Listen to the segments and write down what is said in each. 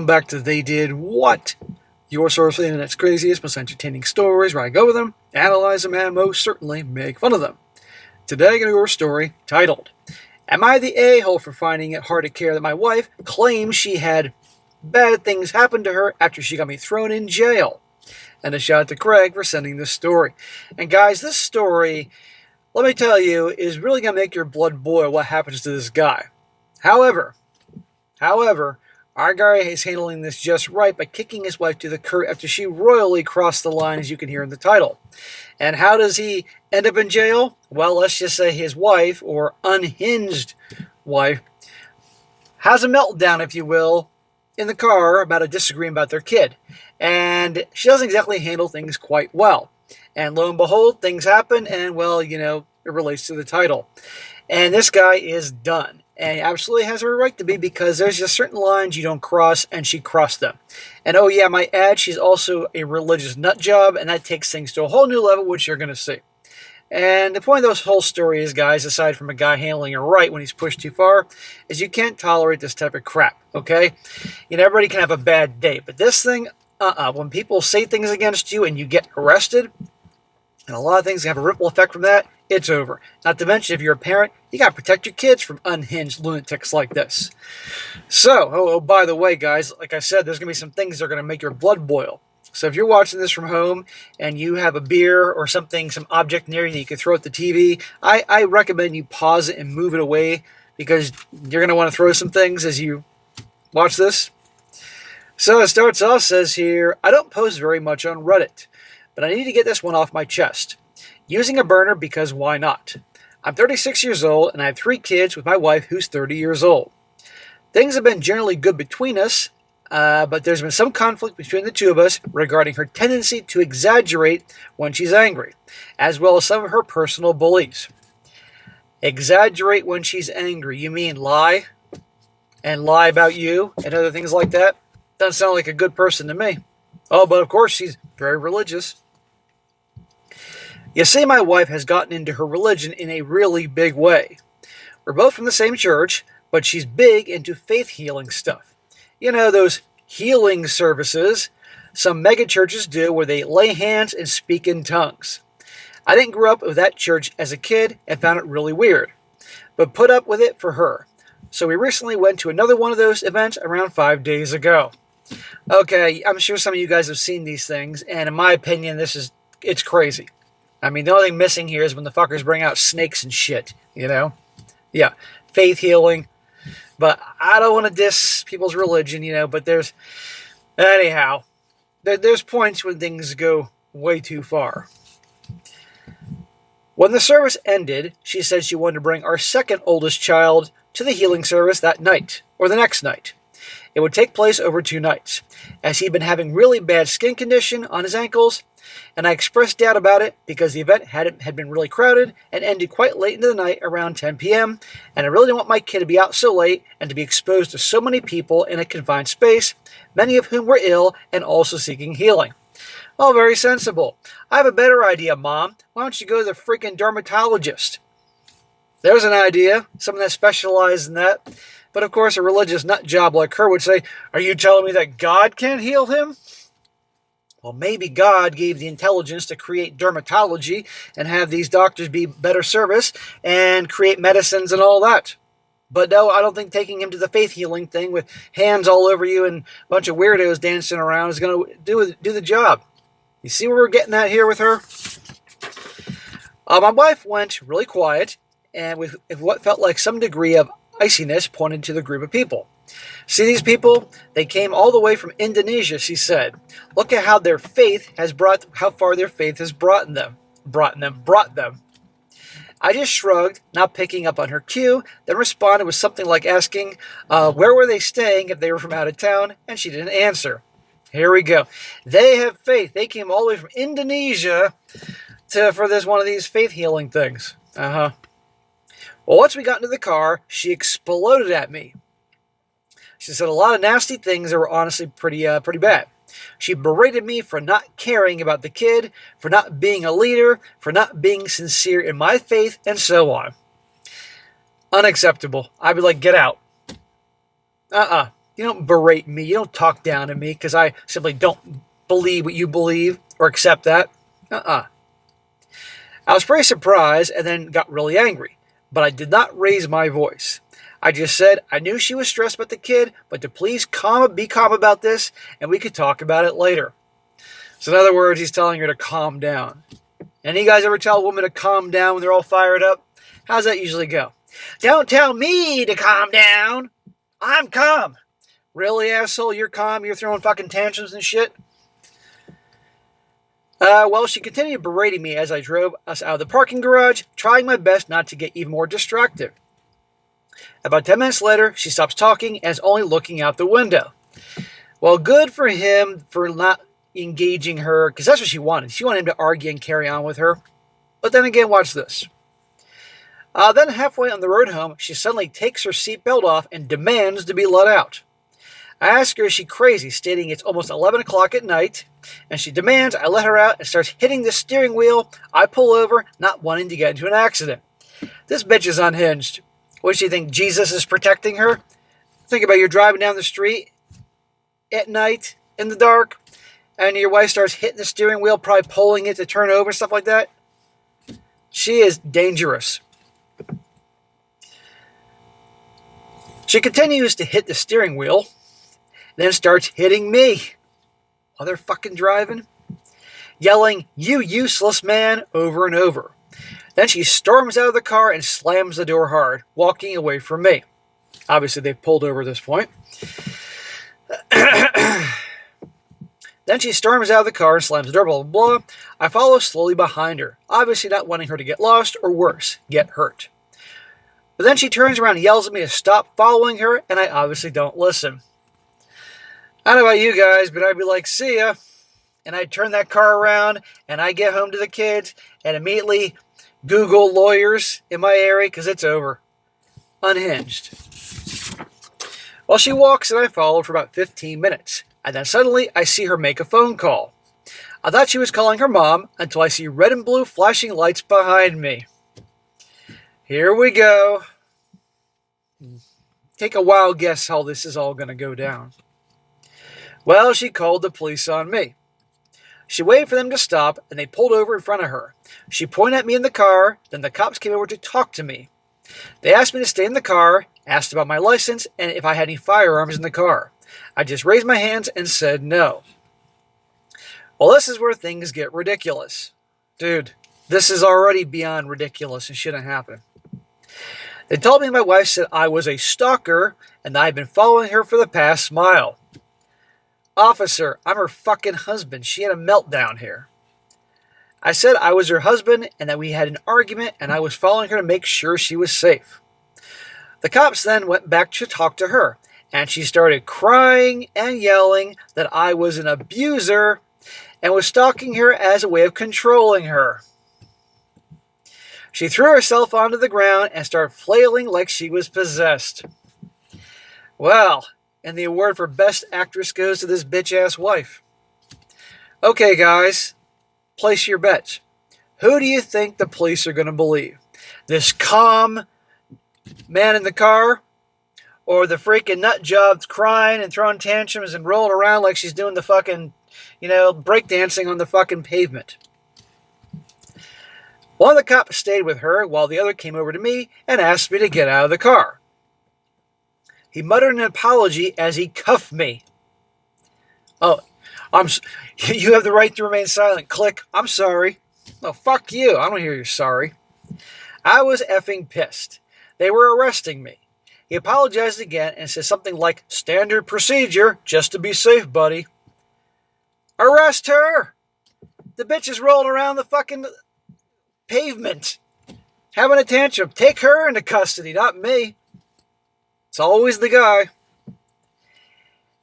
Welcome back to They Did What? Your source for the internet's craziest, most entertaining stories where I go with them, analyze them, and most certainly make fun of them. Today I got your story titled, Am I the a-hole for finding it hard to care that my wife claims she had bad things happen to her after she got me thrown in jail? And a shout out to Craig for sending this story. And guys, this story, let me tell you, is really going to make your blood boil what happens to this guy. However, our guy is handling this just right by kicking his wife to the curb after she royally crossed the line, as you can hear in the title. And how does he end up in jail? Well, let's just say his wife, or unhinged wife, has a meltdown, if you will, in the car about a disagreement about their kid. And she doesn't exactly handle things quite well. And lo and behold, things happen, and well, it relates to the title. And this guy is done. And he absolutely has a right to be, because there's just certain lines you don't cross, and she crossed them. And oh yeah, my add, she's also a religious nut job, and that takes things to a whole new level, which you're going to see. And the point of this whole story is, guys, aside from a guy handling it right when he's pushed too far, is you can't tolerate this type of crap, okay? Everybody can have a bad day, but this thing, when people say things against you and you get arrested, and a lot of things have a ripple effect from that, it's over. Not to mention, if you're a parent, you got to protect your kids from unhinged lunatics like this. So, by the way, guys, like I said, there's going to be some things that are going to make your blood boil. So if you're watching this from home and you have a beer or something, some object near you that you can throw at the TV, I recommend you pause it and move it away, because you're going to want to throw some things as you watch this. So it starts off, says here, I don't post very much on Reddit, but I need to get this one off my chest. Using a burner because why not? I'm 36 years old and I have 3 kids with my wife who's 30 years old. Things have been generally good between us, but there's been some conflict between the two of us regarding her tendency to exaggerate when she's angry, as well as some of her personal beliefs. Exaggerate when she's angry? You mean lie? And lie about you and other things like that? Doesn't sound like a good person to me. Oh, but of course she's very religious. You see, my wife has gotten into her religion in a really big way. We're both from the same church, but she's big into faith healing stuff. Those healing services some mega churches do where they lay hands and speak in tongues. I didn't grow up with that church as a kid and found it really weird, but put up with it for her. So we recently went to another one of those events around 5 days ago. Okay, I'm sure some of you guys have seen these things, and in my opinion, it's crazy. I mean, the only thing missing here is when the fuckers bring out snakes and shit, Yeah, faith healing. But I don't want to diss people's religion, but there's points when things go way too far. When the service ended, she said she wanted to bring our second oldest child to the healing service that night, or the next night. It would take place over 2 nights, as he'd been having really bad skin condition on his ankles, and I expressed doubt about it because the event had been really crowded and ended quite late into the night, around 10 p.m., and I really didn't want my kid to be out so late and to be exposed to so many people in a confined space, many of whom were ill and also seeking healing. Oh, very sensible. I have a better idea, Mom. Why don't you go to the freaking dermatologist? There's an idea, someone that specializes in that. But of course, a religious nut job like her would say, are you telling me that God can't heal him? Well, maybe God gave the intelligence to create dermatology and have these doctors be better service and create medicines and all that. But no, I don't think taking him to the faith healing thing with hands all over you and a bunch of weirdos dancing around is going to do the job. You see where we're getting at here with her? My wife went really quiet and with what felt like some degree of iciness pointed to the group of people. See these people? They came all the way from Indonesia, she said. Look at how how far their faith has brought them. I just shrugged, not picking up on her cue, then responded with something like asking, where were they staying if they were from out of town? And she didn't answer. Here we go. They have faith. They came all the way from Indonesia for this one of these faith healing things. Well, once we got into the car, she exploded at me. She said a lot of nasty things that were honestly pretty bad. She berated me for not caring about the kid, for not being a leader, for not being sincere in my faith, and so on. Unacceptable. I'd be like, get out. You don't berate me. You don't talk down to me because I simply don't believe what you believe or accept that. Uh-uh. I was pretty surprised and then got really angry, but I did not raise my voice. I just said I knew she was stressed about the kid, but to please be calm about this and we could talk about it later. So in other words, he's telling her to calm down. Any of you guys ever tell a woman to calm down when they're all fired up? How's that usually go? Don't tell me to calm down. I'm calm. Really, asshole? You're calm? You're throwing fucking tantrums and shit? Well, she continued berating me as I drove us out of the parking garage, trying my best not to get even more distracted. About 10 minutes later, she stops talking and is only looking out the window. Well, good for him for not engaging her, because that's what she wanted. She wanted him to argue and carry on with her. But then again, watch this. Then halfway on the road home, she suddenly takes her seatbelt off and demands to be let out. I ask her, is she crazy, stating it's almost 11 o'clock at night, and she demands I let her out and starts hitting the steering wheel. I pull over, not wanting to get into an accident. This bitch is unhinged. What does she think, Jesus is protecting her? Think about it, you're driving down the street at night, in the dark, and your wife starts hitting the steering wheel, probably pulling it to turn over, stuff like that. She is dangerous. She continues to hit the steering wheel, then starts hitting me while they're fucking driving, yelling, "You useless man," over and over. Then she storms out of the car and slams the door hard, walking away from me. Obviously, they've pulled over at this point. Then she storms out of the car and slams the door, blah, blah, blah. I follow slowly behind her, obviously not wanting her to get lost or worse, get hurt. But then she turns around and yells at me to stop following her, and I obviously don't listen. I don't know about you guys, but I'd be like, see ya. And I'd turn that car around, and I get home to the kids, and immediately Google lawyers in my area, because it's over. Unhinged. Well, she walks, and I follow for about 15 minutes. And then suddenly, I see her make a phone call. I thought she was calling her mom, until I see red and blue flashing lights behind me. Here we go. Take a wild guess how this is all going to go down. Well, she called the police on me. She waited for them to stop, and they pulled over in front of her. She pointed at me in the car, then the cops came over to talk to me. They asked me to stay in the car, asked about my license, and if I had any firearms in the car. I just raised my hands and said no. Well, this is where things get ridiculous. Dude, this is already beyond ridiculous and shouldn't happen. They told me my wife said I was a stalker and that I had been following her for the past mile. Officer, I'm her fucking husband. She had a meltdown here. I said I was her husband and that we had an argument and I was following her to make sure she was safe. The cops then went back to talk to her, and she started crying and yelling that I was an abuser and was stalking her as a way of controlling her. She threw herself onto the ground and started flailing like she was possessed. Well, and the award for Best Actress goes to this bitch-ass wife. Okay, guys, place your bets. Who do you think the police are going to believe? This calm man in the car? Or the freaking nut job crying and throwing tantrums and rolling around like she's doing the fucking, breakdancing on the fucking pavement? One of the cops stayed with her while the other came over to me and asked me to get out of the car. He muttered an apology as he cuffed me. Oh, you have the right to remain silent. Click. I'm sorry. Oh, fuck you. I don't hear you're sorry. I was effing pissed. They were arresting me. He apologized again and said something like, standard procedure, just to be safe, buddy. Arrest her! The bitch is rolling around the fucking pavement, having a tantrum. Take her into custody, not me. It's always the guy.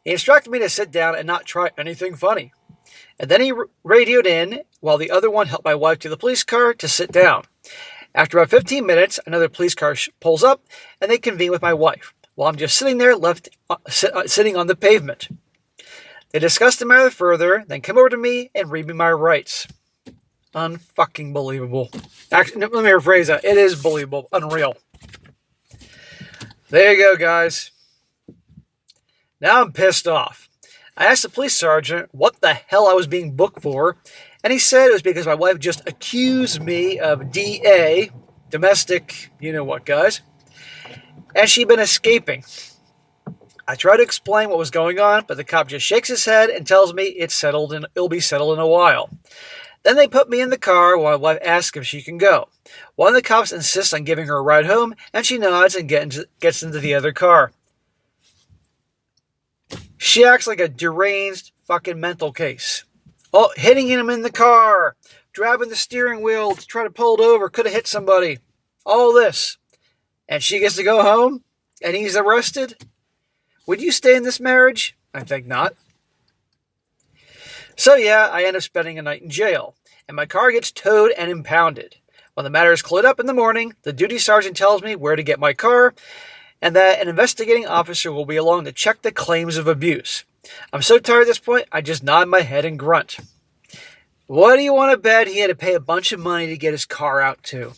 He instructed me to sit down and not try anything funny. And then he radioed in while the other one helped my wife to the police car to sit down. After about 15 minutes, another police car pulls up and they convene with my wife while I'm just sitting there sitting on the pavement. They discuss the matter further, then come over to me and read me my rights. Unfucking believable. Actually, let me rephrase that. It is believable. Unreal. There you go, guys. Now I'm pissed off. I asked the police sergeant what the hell I was being booked for, and he said it was because my wife just accused me of DA, domestic, you know what, guys, and she'd been escaping. I try to explain what was going on, but the cop just shakes his head and tells me it's settled and it'll be settled in a while. Then they put me in the car while my wife asks if she can go. One of the cops insists on giving her a ride home, and she nods and gets into the other car. She acts like a deranged fucking mental case. Oh, hitting him in the car, grabbing the steering wheel to try to pull it over, could have hit somebody. All this. And she gets to go home, and he's arrested? Would you stay in this marriage? I think not. So yeah, I end up spending a night in jail, and my car gets towed and impounded. When the matter is cleared up in the morning, the duty sergeant tells me where to get my car, and that an investigating officer will be along to check the claims of abuse. I'm so tired at this point, I just nod my head and grunt. What do you want to bet he had to pay a bunch of money to get his car out too?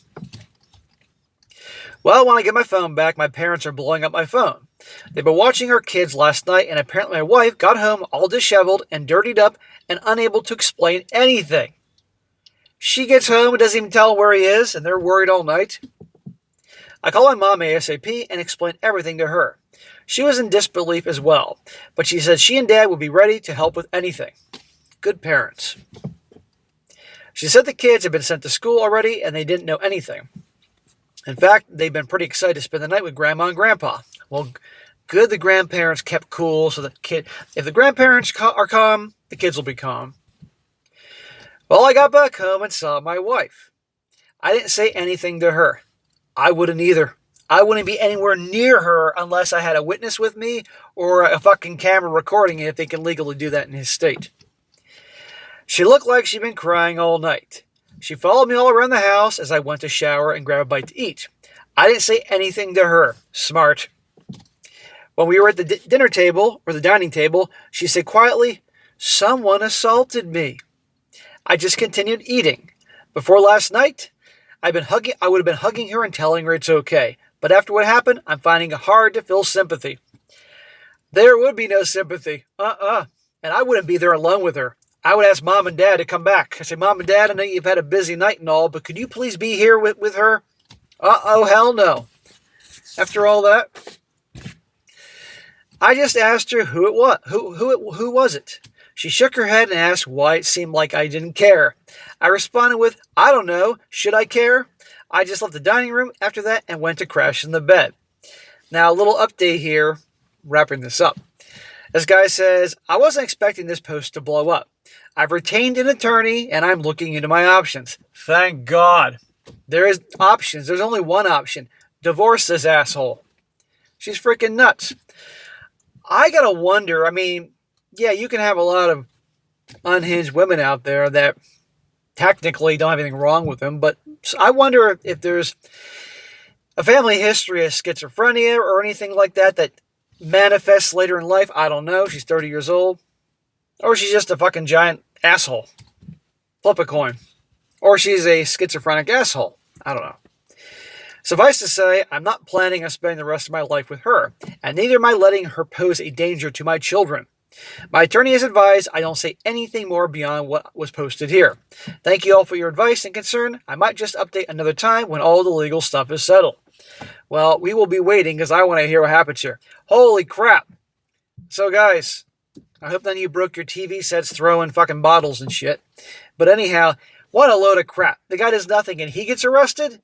Well, when I get my phone back, my parents are blowing up my phone. They've been watching our kids last night, and apparently my wife got home all disheveled and dirtied up and unable to explain anything. She gets home and doesn't even tell him where he is, and they're worried all night. I call my mom ASAP and explain everything to her. She was in disbelief as well, but she said she and Dad would be ready to help with anything. Good parents. She said the kids had been sent to school already and they didn't know anything. In fact, they've been pretty excited to spend the night with Grandma and Grandpa. Well, good the grandparents kept cool so if the grandparents are calm, the kids will be calm. Well, I got back home and saw my wife. I didn't say anything to her. I wouldn't either. I wouldn't be anywhere near her unless I had a witness with me or a fucking camera recording it if they can legally do that in his state. She looked like she'd been crying all night. She followed me all around the house as I went to shower and grab a bite to eat. I didn't say anything to her. Smart. When we were at the dinner table, or the dining table, she said quietly, "Someone assaulted me." I just continued eating. Before last night, I would have been hugging her and telling her it's okay. But after what happened, I'm finding it hard to feel sympathy. There would be no sympathy. And I wouldn't be there alone with her. I would ask Mom and Dad to come back. I say, Mom and Dad, I know you've had a busy night and all, but could you please be here with her? Hell no. After all that, I just asked her who it was. Who was it? She shook her head and asked why it seemed like I didn't care. I responded with, I don't know. Should I care? I just left the dining room after that and went to crash in the bed. Now, a little update here, wrapping this up. This guy says, I wasn't expecting this post to blow up. I've retained an attorney and I'm looking into my options. Thank God. There is options. There's only one option. Divorce this asshole. She's freaking nuts. I gotta wonder, yeah, you can have a lot of unhinged women out there that technically don't have anything wrong with them, but I wonder if there's a family history of schizophrenia or anything like that manifests later in life. I don't know. She's 30 years old. Or she's just a fucking giant asshole. Flip a coin. Or she's a schizophrenic asshole. I don't know. Suffice to say, I'm not planning on spending the rest of my life with her, and neither am I letting her pose a danger to my children. My attorney has advised I don't say anything more beyond what was posted here. Thank you all for your advice and concern. I might just update another time when all the legal stuff is settled. Well, we will be waiting because I want to hear what happens here. Holy crap. So guys, I hope none of you broke your TV sets throwing fucking bottles and shit. But anyhow, what a load of crap. The guy does nothing and he gets arrested?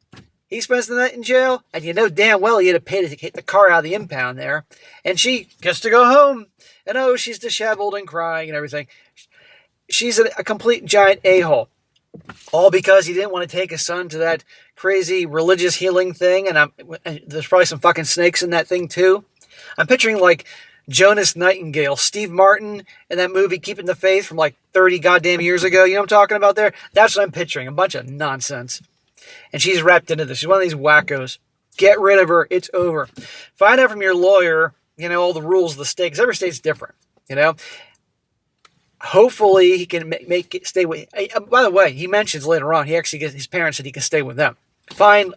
He spends the night in jail, and you know damn well he had to pay to get the car out of the impound there. And she gets to go home. And she's disheveled and crying and everything. She's a complete giant a-hole. All because he didn't want to take his son to that crazy religious healing thing. And there's probably some fucking snakes in that thing too. I'm picturing like Jonas Nightingale, Steve Martin in that movie Keeping the Faith from like 30 goddamn years ago. You know what I'm talking about there? That's what I'm picturing. A bunch of nonsense. And she's wrapped into this. She's one of these wackos. Get rid of her. It's over. Find out from your lawyer, all the rules of the state. Because every state's different, Hopefully he can make it stay with. By the way, he mentions later on, he actually gets his parents said he can stay with them. Find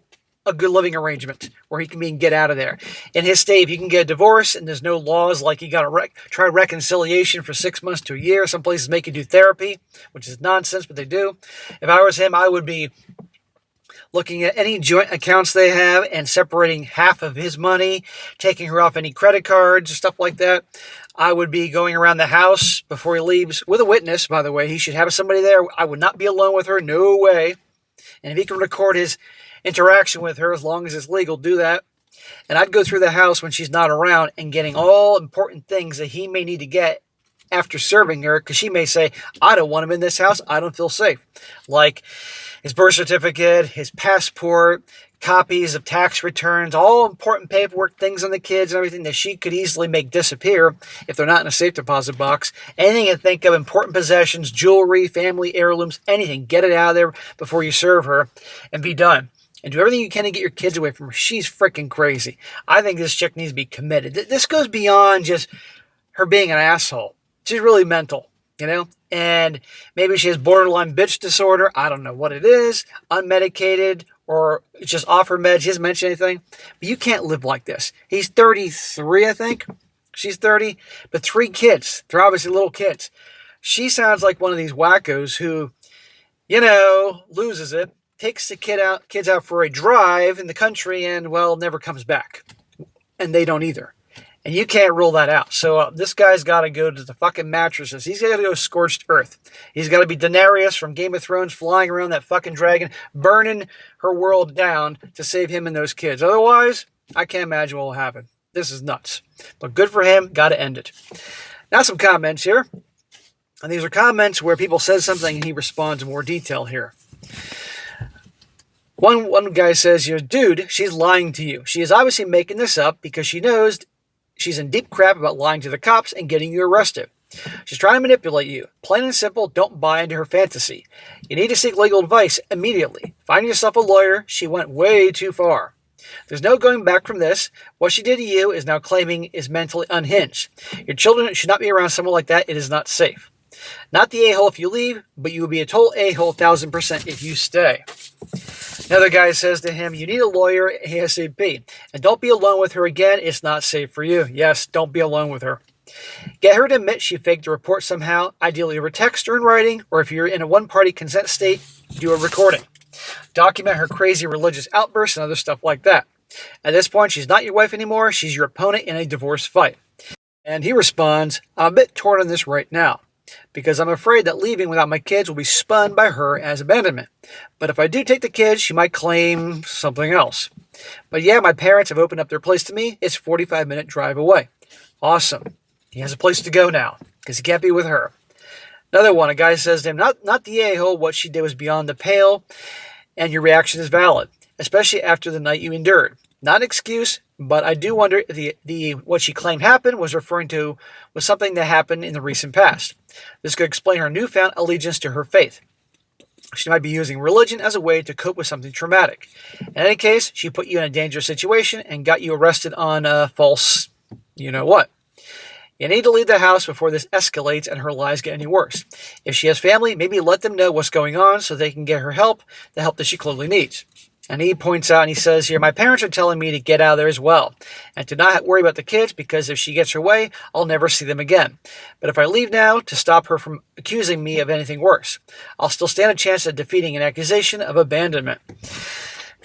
a good living arrangement where he can get out of there. In his state, if you can get a divorce and there's no laws like you got to try reconciliation for 6 months to a year, some places make you do therapy, which is nonsense, but they do. If I was him, I would be looking at any joint accounts they have and separating half of his money, taking her off any credit cards, stuff like that. I would be going around the house before he leaves with a witness, by the way. He should have somebody there. I would not be alone with her. No way. And if he can record his interaction with her, as long as it's legal, do that. And I'd go through the house when she's not around and getting all important things that he may need to get after serving her, because she may say, I don't want him in this house. I don't feel safe. Like his birth certificate, his passport, copies of tax returns, all important paperwork, things on the kids and everything that she could easily make disappear if they're not in a safe deposit box. Anything you think of, important possessions, jewelry, family heirlooms, anything. Get it out of there before you serve her and be done. And do everything you can to get your kids away from her. She's freaking crazy. I think this chick needs to be committed. This goes beyond just her being an asshole. She's really mental, and maybe she has borderline bitch disorder. I don't know what it is, unmedicated, or it's just off her meds. She hasn't mentioned anything. But you can't live like this. He's 33, I think. She's 30. But 3 kids. They're obviously little kids. She sounds like one of these wackos who, loses it, takes the kids out for a drive in the country and, never comes back. And they don't either. And you can't rule that out. So this guy's got to go to the fucking mattresses. He's got to go scorched earth. He's got to be Daenerys from Game of Thrones, flying around that fucking dragon, burning her world down to save him and those kids. Otherwise, I can't imagine what will happen. This is nuts. But good for him. Got to end it. Now some comments here. And these are comments where people said something and he responds in more detail here. One guy says, dude, she's lying to you. She is obviously making this up because she knows she's in deep crap about lying to the cops and getting you arrested. She's trying to manipulate you. Plain and simple, don't buy into her fantasy. You need to seek legal advice immediately. Find yourself a lawyer. She went way too far. There's no going back from this. What she did to you is now claiming is mentally unhinged. Your children should not be around someone like that. It is not safe. Not the a-hole if you leave, but you will be a total a-hole 1,000% if you stay. Another guy says to him, you need a lawyer ASAP. And don't be alone with her again. It's not safe for you. Yes, don't be alone with her. Get her to admit she faked the report somehow, ideally over text or in writing, or if you're in a one-party consent state, do a recording. Document her crazy religious outbursts and other stuff like that. At this point, she's not your wife anymore. She's your opponent in a divorce fight. And he responds, I'm a bit torn on this right now, because I'm afraid that leaving without my kids will be spun by her as abandonment. But if I do take the kids, she might claim something else. But yeah, my parents have opened up their place to me. It's a 45-minute drive away. Awesome. He has a place to go now, because he can't be with her. Another one, a guy says to him, not the a-hole, what she did was beyond the pale, and your reaction is valid, especially after the night you endured. Not an excuse, but I do wonder if what she claimed happened was something that happened in the recent past. This could explain her newfound allegiance to her faith. She might be using religion as a way to cope with something traumatic. In any case, she put you in a dangerous situation and got you arrested on false what. You need to leave the house before this escalates and her lies get any worse. If she has family, maybe let them know what's going on so they can get her help, the help that she clearly needs. And he points out and he says here, my parents are telling me to get out of there as well and to not worry about the kids because if she gets her way, I'll never see them again. But if I leave now to stop her from accusing me of anything worse, I'll still stand a chance at defeating an accusation of abandonment.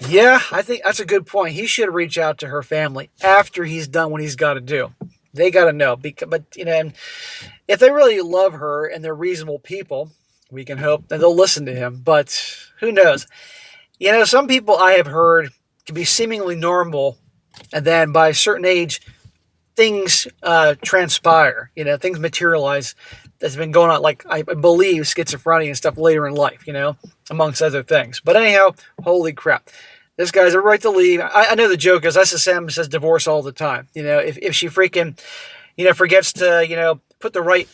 Yeah, I think that's a good point. He should reach out to her family after he's done what he's got to do. They got to know. But if they really love her and they're reasonable people, we can hope that they'll listen to him. But who knows? Some people I have heard can be seemingly normal, and then by a certain age, things transpire. Things materialize that's been going on, like I believe schizophrenia and stuff later in life, amongst other things. But anyhow, holy crap. This guy's a right to leave. I know the joke is SSM says divorce all the time. If she freaking, forgets to, put the right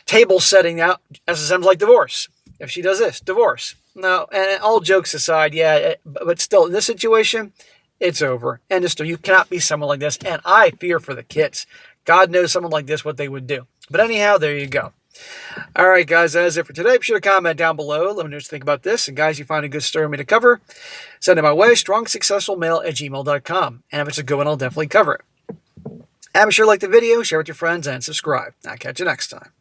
table setting out, SSM's like divorce. If she does this, divorce. No, and all jokes aside, yeah, but still, in this situation, it's over. And still, you cannot be someone like this. And I fear for the kids. God knows someone like this, what they would do. But anyhow, there you go. Alright guys, that is it for today. Be sure to comment down below. Let me know what you think about this. And guys, you find a good story for me to cover, send it my way, strongsuccessfulmail@gmail.com. And if it's a good one, I'll definitely cover it. And be sure to like the video, share with your friends, and subscribe. I'll catch you next time.